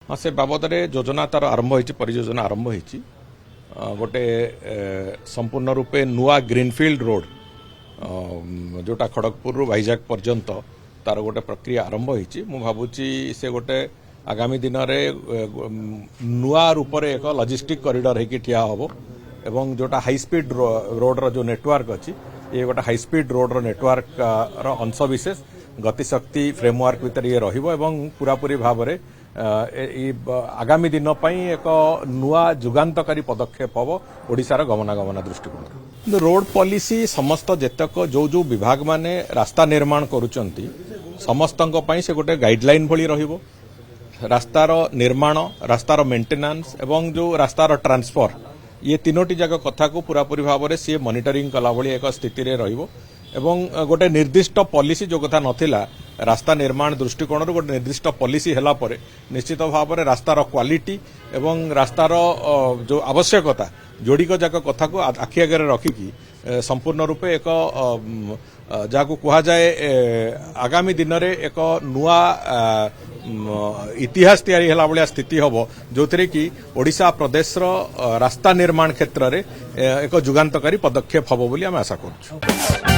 हाँ से बाबद योजना तार आरंभ होती परियोजना आरंभ होती गोटे संपूर्ण रूपे नुआ ग्रीनफिल्ड रोड जोटा खड़गपुर रु भाईजाग पर्यंत तार गोटे प्रक्रिया आरंभ होती मु भावुची से गोटे आगामी दिन नुआ रूप से एक लॉजिस्टिक कॉरिडोर होगी ठिया हम एवं जोटा हाई स्पीड रोड रो जो नेटवर्क अच्छी ये गोटे हाई स्पीड रोड रो नेटवर्क रो अंश विशेष गतिशक्ति फ्रेमवर्क भितर ये रहिबो एवं पूरापूरी भाव में आगामी दिन एक नुआ जुगान्तकारी पदक्षेप हम ओडिशार गमनागमन दृष्टिकोण रोड पॉलिसी समस्त जेतक जो जो विभाग माने रास्ता निर्माण करुचंती समस्तंक पई से गोटे गाइडलाइन भली रहिबो रास्तार निर्माण रास्तार मेंटेनेंस एवं जो रास्तार ट्रांसफर ये तीनोटी जाक कथा को पूरापूरी भाव में सी मॉनिटरिंग कला भली एक स्थिति रे रहिबो एवं गोटे निर्दिष्ट पॉलिसी जो कथा नथिला रास्ता निर्माण दृष्टिकोण गोटे निर्दिष्ट पॉलिसी हेला परे निश्चित भाव में रास्तार क्वालिटी एवं रास्तार जो आवश्यकता जोड़िक जाक कथा को आखि आगे रखिकी संपूर्ण रूपे एक जहाँ कह जाए आगामी दिन में एक नुआ इतिहास तैयारी हेला भलिया स्थिति हम जो कि ओडिशा प्रदेश रास्ता निर्माण क्षेत्र में एक जुगान्तकारी पदक्षेप हम बोली आम आशा करूँ।